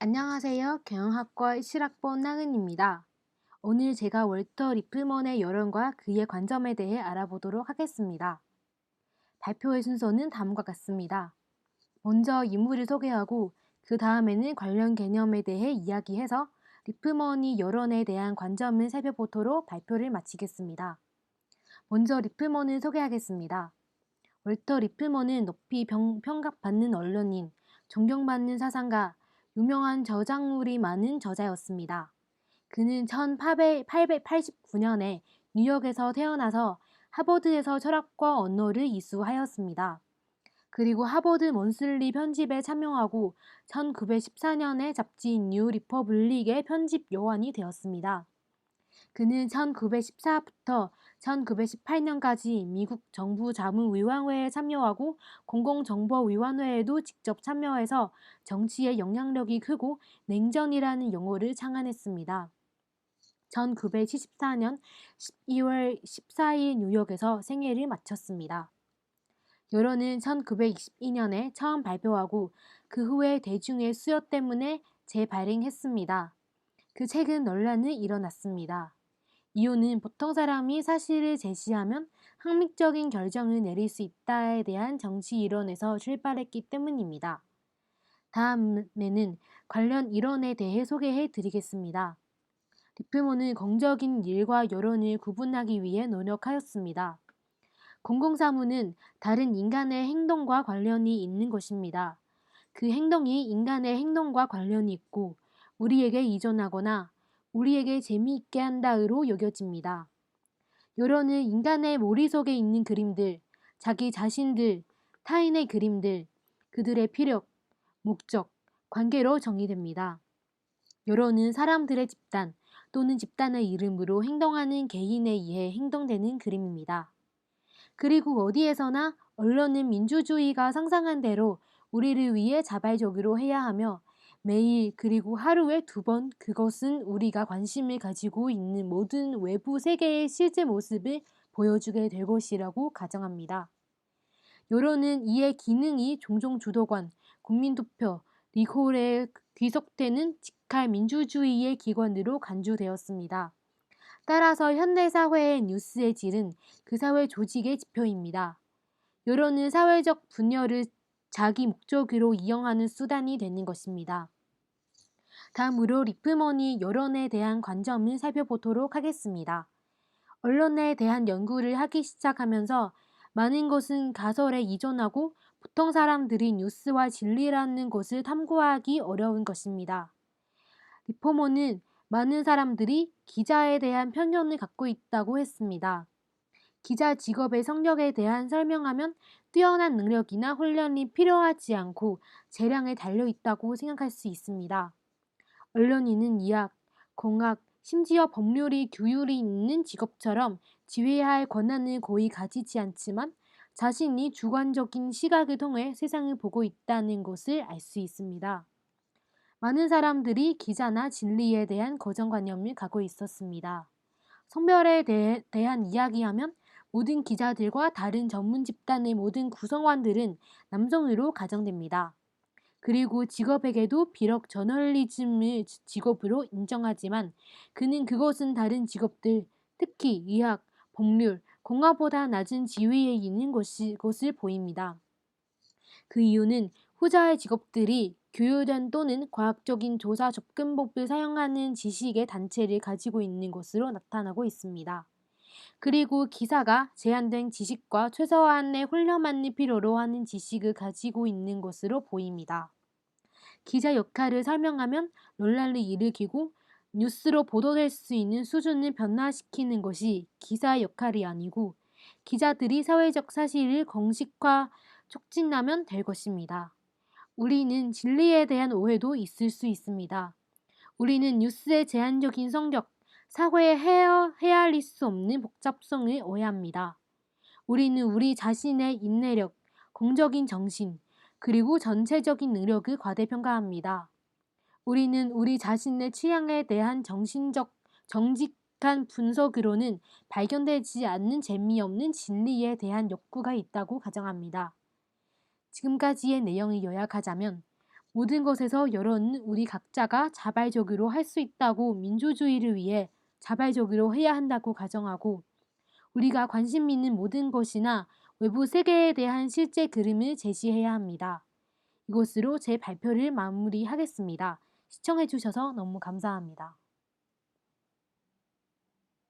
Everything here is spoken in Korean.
안녕하세요. 경영학과 실학번 나은입니다. 오늘 제가 월터 리플먼의 여론과 그의 관점에 대해 알아보도록 하겠습니다. 발표의 순서는 다음과 같습니다. 먼저 인물을 소개하고 그 다음에는 관련 개념에 대해 이야기해서 리플먼이 여론에 대한 관점을 살펴보도록 발표를 마치겠습니다. 먼저 리플먼을 소개하겠습니다. 월터 리플먼은 높이 평가받는 언론인, 존경받는 사상가, 유명한 저작물이 많은 저자였습니다. 그는 1889년에 뉴욕에서 태어나서 하버드에서 철학과 언어를 이수하였습니다. 그리고 하버드 먼슬리 편집에 참여하고 1914년에 잡지인 뉴 리퍼블릭의 편집 요원이 되었습니다. 그는 1914부터 1918년까지 미국 정부 자문위원회에 참여하고 공공정보위원회에도 직접 참여해서 정치의 영향력이 크고 냉전이라는 용어를 창안했습니다. 1974년 12월 14일 뉴욕에서 생애를 마쳤습니다. 여론은 1922년에 처음 발표하고 그 후에 대중의 수요 때문에 재발행했습니다. 그 책은 논란이 일어났습니다. 이유는 보통 사람이 사실을 제시하면 합리적인 결정을 내릴 수 있다에 대한 정치 이론에서 출발했기 때문입니다. 다음에는 관련 이론에 대해 소개해 드리겠습니다. 리플먼은 공적인 일과 여론을 구분하기 위해 노력하였습니다. 공공사무는 다른 인간의 행동과 관련이 있는 것입니다. 그 행동이 인간의 행동과 관련이 있고 우리에게 의존하거나 우리에게 재미있게 한다로 여겨집니다. 여론은 인간의 머릿속에 있는 그림들, 자기 자신들, 타인의 그림들, 그들의 필요, 목적, 관계로 정의됩니다. 여론은 사람들의 집단 또는 집단의 이름으로 행동하는 개인에 의해 행동되는 그림입니다. 그리고 어디에서나 언론은 민주주의가 상상한 대로 우리를 위해 자발적으로 해야 하며 매일 그리고 하루에 2번 그것은 우리가 관심을 가지고 있는 모든 외부 세계의 실제 모습을 보여주게 될 것이라고 가정합니다. 여론은 이의 기능이 종종 주도권, 국민투표, 리콜에 귀속되는 직할 민주주의의 기관으로 간주되었습니다. 따라서 현대사회의 뉴스의 질은 그 사회 조직의 지표입니다. 여론은 사회적 분열을 자기 목적으로 이용하는 수단이 되는 것입니다. 다음으로 리플먼이 여론에 대한 관점을 살펴보도록 하겠습니다. 언론에 대한 연구를 하기 시작하면서 많은 것은 가설에 의존하고 보통 사람들이 뉴스와 진리라는 것을 탐구하기 어려운 것입니다. 리플먼은 많은 사람들이 기자에 대한 편견을 갖고 있다고 했습니다. 기자 직업의 성격에 대한 설명하면 뛰어난 능력이나 훈련이 필요하지 않고 재량에 달려있다고 생각할 수 있습니다. 언론인은 의학, 공학, 심지어 법률이 규율이 있는 직업처럼 지휘할 권한을 거의 가지지 않지만 자신이 주관적인 시각을 통해 세상을 보고 있다는 것을 알 수 있습니다. 많은 사람들이 기자나 진리에 대한 고정관념을 갖고 있었습니다. 성별에 대한 이야기하면 모든 기자들과 다른 전문 집단의 모든 구성원들은 남성으로 가정됩니다. 그리고 직업에게도 비록 저널리즘을 직업으로 인정하지만 그는 그것은 다른 직업들, 특히 의학, 법률, 공화보다 낮은 지위에 있는 것을 보입니다. 그 이유는 후자의 직업들이 교육된 또는 과학적인 조사 접근법을 사용하는 지식의 단체를 가지고 있는 것으로 나타나고 있습니다. 그리고 기사가 제한된 지식과 최소한의 훈련만을 필요로 하는 지식을 가지고 있는 것으로 보입니다. 기자 역할을 설명하면 논란을 일으키고 뉴스로 보도될 수 있는 수준을 변화시키는 것이 기사의 역할이 아니고 기자들이 사회적 사실을 공식화 촉진하면 될 것입니다. 우리는 진리에 대한 오해도 있을 수 있습니다. 우리는 뉴스의 제한적인 성격, 사회에 헤아릴 수 없는 복잡성을 오해합니다. 우리는 우리 자신의 인내력, 공적인 정신, 그리고 전체적인 능력을 과대평가합니다. 우리는 우리 자신의 취향에 대한 정직한 분석으로는 발견되지 않는 재미없는 진리에 대한 욕구가 있다고 가정합니다. 지금까지의 내용을 요약하자면 모든 것에서 여론은 우리 각자가 자발적으로 할 수 있다고 민주주의를 위해 자발적으로 해야 한다고 가정하고 우리가 관심 있는 모든 것이나 외부 세계에 대한 실제 그림을 제시해야 합니다. 이것으로 제 발표를 마무리하겠습니다. 시청해 주셔서 너무 감사합니다.